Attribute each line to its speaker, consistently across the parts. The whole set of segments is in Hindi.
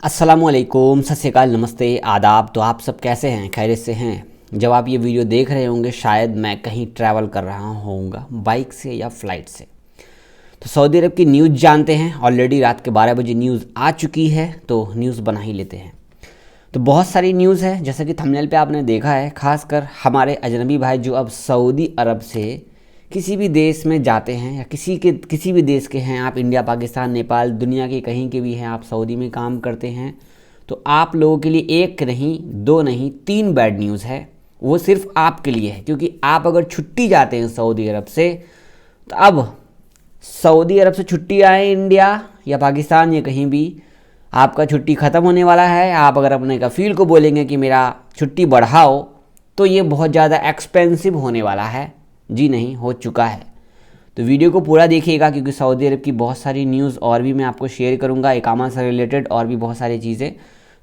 Speaker 1: अस्सलामुअलैकुम, सत श्री अकाल, नमस्ते, आदाब। तो आप सब कैसे हैं? खैरियत से हैं? जब आप ये वीडियो देख रहे होंगे शायद मैं कहीं ट्रैवल कर रहा होऊंगा, बाइक से या फ़्लाइट से। तो सऊदी अरब की न्यूज़ जानते हैं। ऑलरेडी रात के 12 बजे न्यूज़ आ चुकी है, तो न्यूज़ बना ही लेते हैं। तो बहुत सारी न्यूज़ है, जैसा कि थंबनेल पे आपने देखा है। ख़ासकर हमारे अजनबी भाई जो अब सऊदी अरब से किसी भी देश में जाते हैं या किसी भी देश के हैं, आप इंडिया, पाकिस्तान, नेपाल, दुनिया के कहीं के भी हैं, आप सऊदी में काम करते हैं, तो आप लोगों के लिए एक नहीं, दो नहीं, तीन बैड न्यूज़ है। वो सिर्फ आपके लिए है, क्योंकि आप अगर छुट्टी जाते हैं सऊदी अरब से, तो अब सऊदी अरब से छुट्टी आए इंडिया या पाकिस्तान या कहीं भी, आपका छुट्टी ख़त्म होने वाला है। आप अगर अपने कफ़ील को बोलेंगे कि मेरा छुट्टी बढ़ाओ, तो ये बहुत ज़्यादा एक्सपेंसिव होने वाला है। जी नहीं, हो चुका है। तो वीडियो को पूरा देखिएगा, क्योंकि सऊदी अरब की बहुत सारी न्यूज़ और भी मैं आपको शेयर करूंगा, इकामा से रिलेटेड और भी बहुत सारी चीज़ें।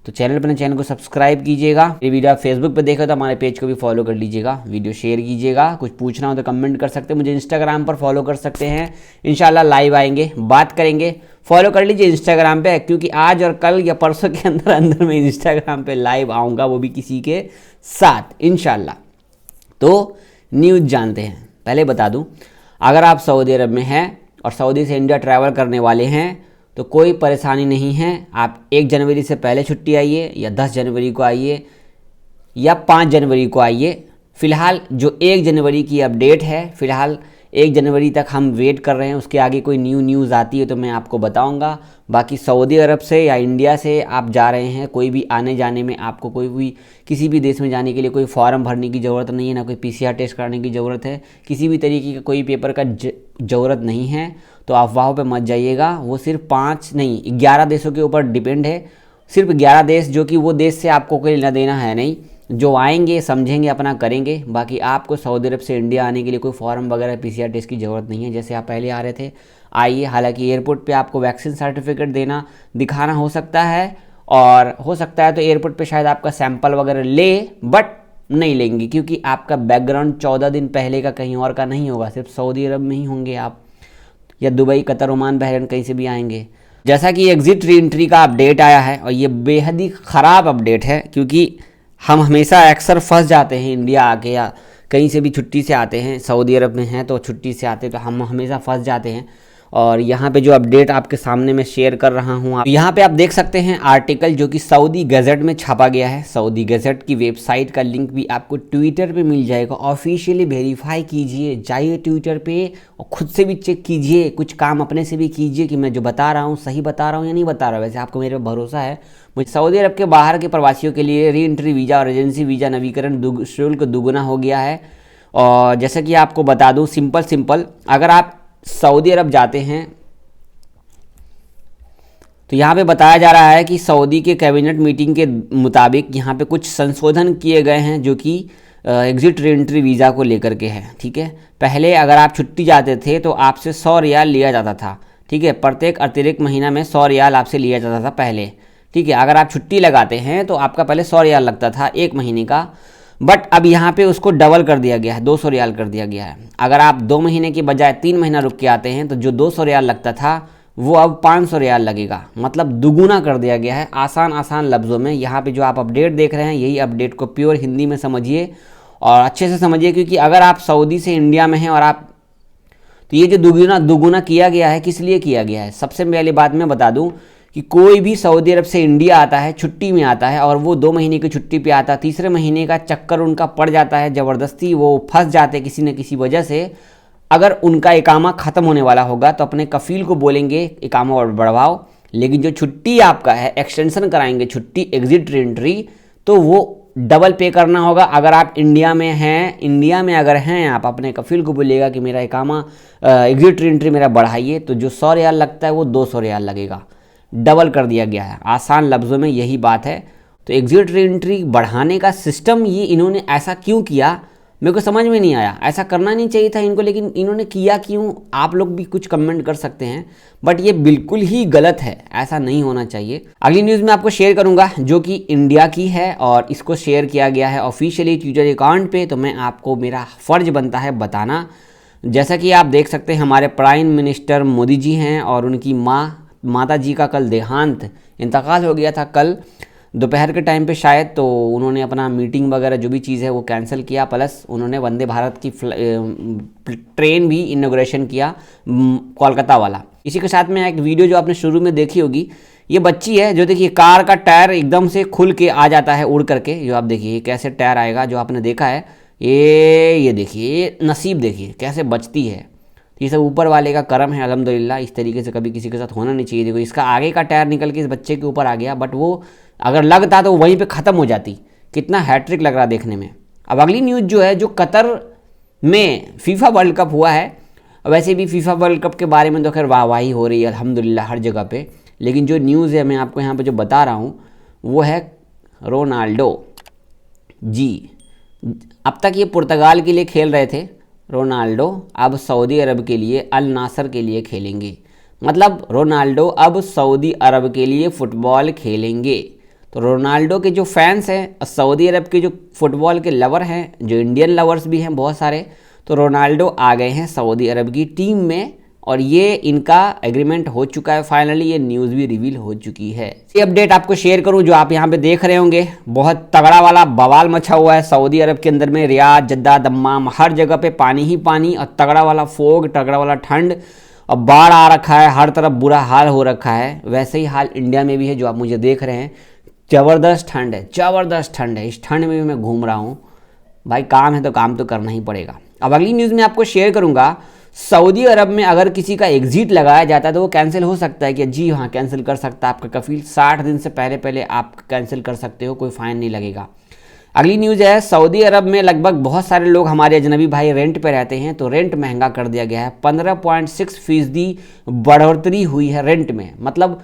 Speaker 1: तो चैनल को सब्सक्राइब कीजिएगा। ये वीडियो आप फेसबुक पे देखो तो हमारे पेज को भी फॉलो कर लीजिएगा, वीडियो शेयर कीजिएगा। कुछ पूछना हो तो कमेंट कर सकते हैं, मुझे इंस्टाग्राम पर फॉलो कर सकते हैं। इंशाल्लाह लाइव आएंगे, बात करेंगे। फॉलो कर लीजिए इंस्टाग्राम पे, क्योंकि आज और कल या परसों के अंदर मैं इंस्टाग्राम पे लाइव आऊँगा, वो भी किसी के साथ इंशाल्लाह। तो न्यूज़ जानते हैं। पहले बता दूं, अगर आप सऊदी अरब में हैं और सऊदी से इंडिया ट्रैवल करने वाले हैं तो कोई परेशानी नहीं है। आप 1 जनवरी से पहले छुट्टी आइए, या 10 जनवरी को आइए, या 5 जनवरी को आइए। फ़िलहाल जो 1 जनवरी की अपडेट है, फ़िलहाल 1 जनवरी तक हम वेट कर रहे हैं। उसके आगे कोई न्यूज़ आती है तो मैं आपको बताऊंगा। बाकी सऊदी अरब से या इंडिया से आप जा रहे हैं, कोई भी आने जाने में आपको कोई भी किसी भी देश में जाने के लिए कोई फॉर्म भरने की ज़रूरत नहीं है, ना कोई PCR टेस्ट कराने की ज़रूरत है, किसी भी तरीके का कोई पेपर का ज़रूरत नहीं है। तो आप वहाँ पे मत जाइएगा। वो सिर्फ 5 नहीं 11 देशों के ऊपर डिपेंड है। सिर्फ 11 देश, जो कि वो देश से आपको कोई लेना देना है नहीं। जो आएंगे समझेंगे, अपना करेंगे। बाकी आपको सऊदी अरब से इंडिया आने के लिए कोई फॉर्म वगैरह PCR टेस्ट की ज़रूरत नहीं है, जैसे आप पहले आ रहे थे आइए। हालांकि एयरपोर्ट पे आपको वैक्सीन सर्टिफिकेट दिखाना हो सकता है, और हो सकता है तो एयरपोर्ट पे शायद आपका सैंपल वगैरह ले, बट नहीं लेंगे, क्योंकि आपका बैकग्राउंड 14 दिन पहले का कहीं और का नहीं होगा, सिर्फ सऊदी अरब में ही होंगे आप, या दुबई, कतर, ओमान, बहरीन, कहीं से भी आएंगे। जैसा कि एग्ज़िट री एंट्री का अपडेट आया है, और ये बेहद ही ख़राब अपडेट है, क्योंकि हम हमेशा अक्सर फंस जाते हैं इंडिया आके, या कहीं से भी छुट्टी से आते हैं, सऊदी अरब में हैं तो छुट्टी से आते हैं, तो हम हमेशा फंस जाते हैं। और यहाँ पे जो अपडेट आपके सामने मैं शेयर कर रहा हूँ, यहाँ पे आप देख सकते हैं आर्टिकल जो कि सऊदी गज़ट में छापा गया है। सऊदी गज़ट की वेबसाइट का लिंक भी आपको ट्विटर पे मिल जाएगा। ऑफिशियली वेरीफाई कीजिए, जाइए ट्विटर पे और खुद से भी चेक कीजिए, कुछ काम अपने से भी कीजिए कि मैं जो बता रहा हूँ सही बता रहा हूँ या नहीं बता रहा हूँ। वैसे आपको मेरे पर भरोसा है। मुझे सऊदी अरब के बाहर के प्रवासियों के लिए री एंट्री वीज़ा और एजेंसी वीज़ा नवीकरण शुल्क दुगुना हो गया है। और जैसा कि आपको बता दूँ, सिंपल अगर आप सऊदी अरब जाते हैं तो यहाँ पे बताया जा रहा है कि सऊदी के कैबिनेट मीटिंग के मुताबिक यहाँ पे कुछ संशोधन किए गए हैं, जो कि एग्ज़िट री एंट्री वीज़ा को लेकर के हैं। ठीक है, पहले अगर आप छुट्टी जाते थे तो आपसे 100 रियाल लिया जाता था। ठीक है, प्रत्येक अतिरिक्त महीना में 100 रियाल आपसे लिया जाता था पहले। ठीक है, अगर आप छुट्टी लगाते हैं तो आपका पहले 100 रियाल लगता था 1 महीने का, बट अब यहाँ पे उसको डबल कर दिया गया है, 200 रियाल कर दिया गया है। अगर आप 2 महीने की बजाय 3 महीना रुक के आते हैं तो जो 200 रियाल लगता था वो अब 500 रियाल लगेगा, मतलब दुगुना कर दिया गया है। आसान लफ्ज़ों में यहाँ पे जो आप अपडेट देख रहे हैं, यही अपडेट को प्योर हिंदी में समझिए और अच्छे से समझिए, क्योंकि अगर आप सऊदी से इंडिया में हैं और आप, तो ये जो दुगुना किया गया है, किस लिए किया गया है? सबसे पहली बात मैं बता दूं कि कोई भी सऊदी अरब से इंडिया आता है, छुट्टी में आता है, और वो 2 महीने की छुट्टी पे आता है, तीसरे महीने का चक्कर उनका पड़ जाता है, ज़बरदस्ती वो फंस जाते हैं किसी न किसी वजह से। अगर उनका इकामा ख़त्म होने वाला होगा तो अपने कफ़ील को बोलेंगे इकामा बढ़वाओ, लेकिन जो छुट्टी आपका है एक्सटेंशन कराएंगे, छुट्टी एग्ज़िट री एंट्री, तो वो डबल पे करना होगा। अगर आप इंडिया में हैं, इंडिया में अगर हैं आप, अपने कफ़ील को बोलिएगा कि मेरा इकामा एग्ज़िट री एंट्री मेरा बढ़ाइए, तो जो 100 रियाल लगता है वो 200 रियाल लगेगा, डबल कर दिया गया है। आसान लफ्ज़ों में यही बात है। तो एग्ज़िट री एंट्री बढ़ाने का सिस्टम ये इन्होंने ऐसा क्यों किया, मेरे को समझ में नहीं आया। ऐसा करना नहीं चाहिए था इनको, लेकिन इन्होंने किया क्यों? आप लोग भी कुछ कमेंट कर सकते हैं, बट ये बिल्कुल ही गलत है, ऐसा नहीं होना चाहिए। अगली न्यूज़ मैं आपको शेयर करूंगा जो कि इंडिया की है, और इसको शेयर किया गया है ऑफिशियली ट्विटर अकाउंट पे, तो मैं आपको, मेरा फ़र्ज बनता है बताना। जैसा कि आप देख सकते हैं, हमारे प्राइम मिनिस्टर मोदी जी हैं और उनकी माँ माता जी का कल देहांत, इंतकाल हो गया था कल दोपहर के टाइम पे शायद। तो उन्होंने अपना मीटिंग वगैरह जो भी चीज़ है वो कैंसिल किया, प्लस उन्होंने वंदे भारत की ट्रेन भी इनॉग्रेशन किया कोलकाता वाला। इसी के साथ में एक वीडियो जो आपने शुरू में देखी होगी, ये बच्ची है जो देखिए कार का टायर एकदम से खुल के आ जाता है उड़ करके, जो आप देखिए ये कैसे टायर आएगा जो आपने देखा है, ये देखिए ये नसीब देखिए कैसे बचती है। ये सब ऊपर वाले का करम है अल्हम्दुलिल्लाह। इस तरीके से कभी किसी के साथ होना नहीं चाहिए। देखो इसका आगे का टायर निकल के इस बच्चे के ऊपर आ गया, बट वो अगर लगता तो वहीं पे ख़त्म हो जाती। कितना हैट्रिक लग रहा देखने में। अब अगली न्यूज़ जो है, जो कतर में फीफा वर्ल्ड कप हुआ है, वैसे भी फीफा वर्ल्ड कप के बारे में तो खैर वाहवाही हो रही है अल्हम्दुलिल्लाह हर जगह पे, लेकिन जो न्यूज़ है मैं आपको यहाँ पे जो बता रहा हूँ वो है रोनाल्डो जी। अब तक ये पुर्तगाल के लिए खेल रहे थे रोनाल्डो, अब सऊदी अरब के लिए अल नासर के लिए खेलेंगे। मतलब रोनाल्डो अब सऊदी अरब के लिए फ़ुटबॉल खेलेंगे। तो रोनाल्डो के जो फैंस हैं, सऊदी अरब के जो फुटबॉल के लवर हैं, जो इंडियन लवर्स भी हैं बहुत सारे, तो रोनाल्डो आ गए हैं सऊदी अरब की टीम में और ये इनका एग्रीमेंट हो चुका है फाइनली। ये न्यूज़ भी रिवील हो चुकी है। ये अपडेट आपको शेयर करूं जो आप यहाँ पे देख रहे होंगे, बहुत तगड़ा वाला बवाल मचा हुआ है सऊदी अरब के अंदर में। रियाद, जद्दा, दम्माम, हर जगह पे पानी ही पानी और तगड़ा वाला फोग, तगड़ा वाला ठंड और बाढ़ आ रखा है, हर तरफ बुरा हाल हो रखा है। वैसे ही हाल इंडिया में भी है जो आप मुझे देख रहे हैं। ज़बरदस्त ठंड है, ज़बरदस्त ठंड है। इस ठंड में भी मैं घूम रहा हूँ भाई, काम है तो काम तो करना ही पड़ेगा। अब अगली न्यूज़ में आपको शेयर करूँगा, सऊदी अरब में अगर किसी का एग्जिट लगाया जाता है तो वो कैंसिल हो सकता है कि जी हाँ कैंसिल कर सकता है आपका कफील। 60 दिन से पहले आप कैंसिल कर सकते हो, कोई फ़ाइन नहीं लगेगा। अगली न्यूज़ है, सऊदी अरब में लगभग बहुत सारे लोग हमारे अजनबी भाई रेंट पे रहते हैं, तो रेंट महंगा कर दिया गया है। 15.6% बढ़ोतरी हुई है रेंट में। मतलब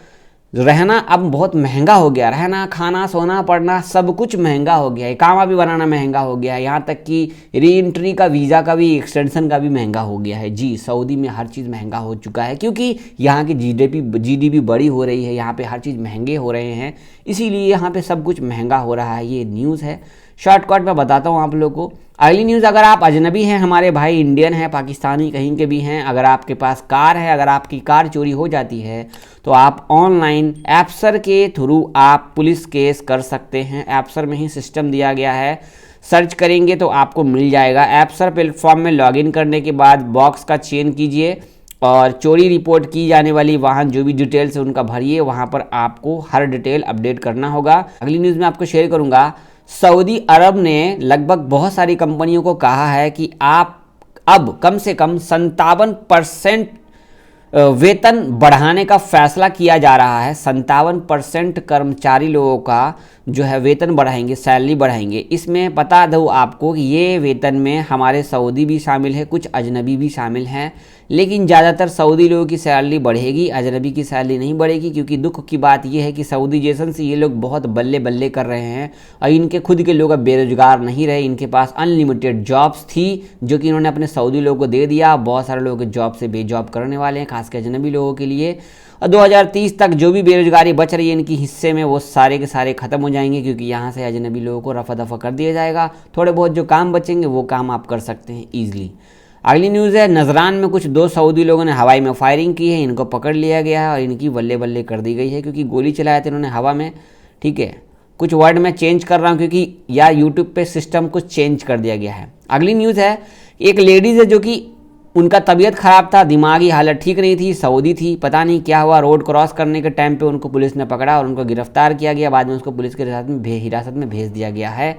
Speaker 1: रहना अब बहुत महंगा हो गया, रहना, खाना, सोना, पढ़ना सब कुछ महंगा हो गया है। इकामा भी बनाना महंगा हो गया है, यहाँ तक कि री एंट्री का, वीज़ा का भी, एक्सटेंशन का भी महंगा हो गया है। जी सऊदी में हर चीज़ महंगा हो चुका है क्योंकि यहाँ की जीडीपी बड़ी हो रही है, यहाँ पे हर चीज़ महंगे हो रहे हैं, इसीलिए यहाँ पे सब कुछ महंगा हो रहा है। ये न्यूज़ है, शॉर्टकट में बताता हूँ आप लोगों को। अगली न्यूज़, अगर आप अजनबी हैं, हमारे भाई इंडियन हैं, पाकिस्तानी कहीं के भी हैं, अगर आपके पास कार है, अगर आपकी कार चोरी हो जाती है तो आप ऑनलाइन एप्सर के थ्रू आप पुलिस केस कर सकते हैं। एप्सर में ही सिस्टम दिया गया है, सर्च करेंगे तो आपको मिल जाएगा। एप्सर प्लेटफॉर्म में लॉगिन करने के बाद बॉक्स का चेन कीजिए और चोरी रिपोर्ट की जाने वाली वाहन जो भी डिटेल्स है उनका भरिए, वहाँ पर आपको हर डिटेल अपडेट करना होगा। अगली न्यूज़ में आपको शेयर करूँगा, सऊदी अरब ने लगभग बहुत सारी कंपनियों को कहा है कि आप अब कम से कम 57% वेतन बढ़ाने का फैसला किया जा रहा है। 57% कर्मचारी लोगों का जो है वेतन बढ़ाएंगे, सैलरी बढ़ाएंगे। इसमें बता दूँ आपको कि ये वेतन में हमारे सऊदी भी शामिल है, कुछ अजनबी भी शामिल हैं, लेकिन ज़्यादातर सऊदी लोगों की सैलरी बढ़ेगी, अजनबी की सैलरी नहीं बढ़ेगी। क्योंकि दुख की बात यह है कि सऊदी जैसन से ये लोग बहुत बल्ले बल्ले कर रहे हैं और इनके खुद के लोग अब बेरोजगार नहीं रहे। इनके पास अनलिमिटेड जॉब्स थी जो कि इन्होंने अपने सऊदी लोगों को दे दिया। बहुत सारे लोग जॉब से बेजॉब करने वाले हैं, खासकर अजनबी लोगों के लिए। और 2030 तक जो भी बेरोजगारी बच रही है इनकी हिस्से में, वो सारे के सारे ख़त्म हो जाएंगे क्योंकि यहाँ से अजनबी लोगों को रफा दफा कर दिया जाएगा। थोड़े बहुत जो काम बचेंगे वो काम आप कर सकते हैं ईजिली। अगली न्यूज़ है, नजरान में कुछ 2 सऊदी लोगों ने हवाई में फायरिंग की है, इनको पकड़ लिया गया है और इनकी बल्ले बल्ले कर दी गई है क्योंकि गोली चलाए थे इन्होंने हवा में। ठीक है, कुछ वर्ड मैं चेंज कर रहा हूँ क्योंकि यार यूट्यूब पे सिस्टम कुछ चेंज कर दिया गया है। अगली न्यूज़ है, एक लेडीज़ है जो कि उनका तबीयत ख़राब था, दिमागी हालत ठीक नहीं थी, सऊदी थी, पता नहीं क्या हुआ, रोड क्रॉस करने के टाइम पे उनको पुलिस ने पकड़ा और उनको गिरफ्तार किया गया। बाद में उसको पुलिस के हिरासत में भेज दिया गया है।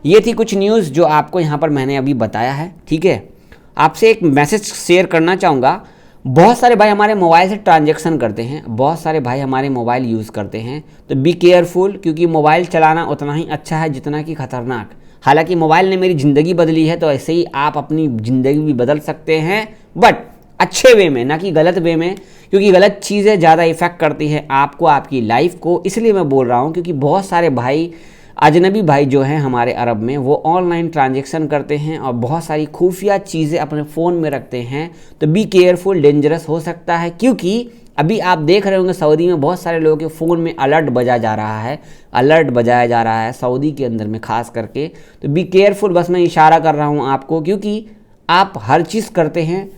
Speaker 1: ये थी कुछ न्यूज़ जो आपको यहाँ पर मैंने अभी बताया है। ठीक है, आपसे एक मैसेज शेयर करना चाहूँगा। बहुत सारे भाई हमारे मोबाइल से ट्रांजैक्शन करते हैं, बहुत सारे भाई हमारे मोबाइल यूज़ करते हैं, तो बी केयरफुल, क्योंकि मोबाइल चलाना उतना ही अच्छा है जितना कि ख़तरनाक। हालांकि मोबाइल ने मेरी ज़िंदगी बदली है, तो ऐसे ही आप अपनी ज़िंदगी भी बदल सकते हैं, बट अच्छे वे में, ना कि गलत वे में, क्योंकि गलत चीज़ें ज़्यादा इफ़ेक्ट करती हैं आपको, आपकी लाइफ को। इसलिए मैं बोल रहा हूँ क्योंकि बहुत सारे भाई, अजनबी भाई जो हैं हमारे अरब में, वो ऑनलाइन ट्रांजैक्शन करते हैं और बहुत सारी खुफिया चीज़ें अपने फ़ोन में रखते हैं। तो बी केयरफुल, डेंजरस हो सकता है। क्योंकि अभी आप देख रहे होंगे सऊदी में बहुत सारे लोगों के फ़ोन में अलर्ट बजा जा रहा है, अलर्ट बजाया जा रहा है सऊदी के अंदर में ख़ास करके। तो बी केयरफुल, बस मैं इशारा कर रहा हूँ आपको, क्योंकि आप हर चीज़ करते हैं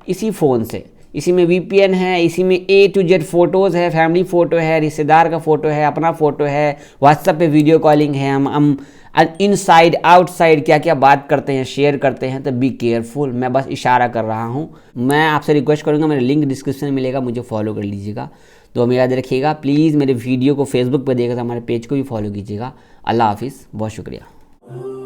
Speaker 1: इसी फ़ोन से। इसी में VPN है, इसी में A to Z फ़ोटोज़ है, फैमिली फ़ोटो है, रिश्तेदार का फ़ोटो है, अपना फ़ोटो है, व्हाट्सएप पे वीडियो कॉलिंग है, हम इनसाइड आउटसाइड क्या क्या बात करते हैं, शेयर करते हैं। तो बी केयरफुल। मैं बस इशारा कर रहा हूँ। मैं आपसे रिक्वेस्ट करूँगा, मेरा लिंक डिस्क्रिप्शन में मिलेगा, मुझे फॉलो कर लीजिएगा। तो मेरा याद रखिएगा प्लीज़। मेरे वीडियो को फेसबुक पर देखा तो हमारे पेज को भी फॉलो कीजिएगा। अल्लाह हाफिज़, बहुत शुक्रिया।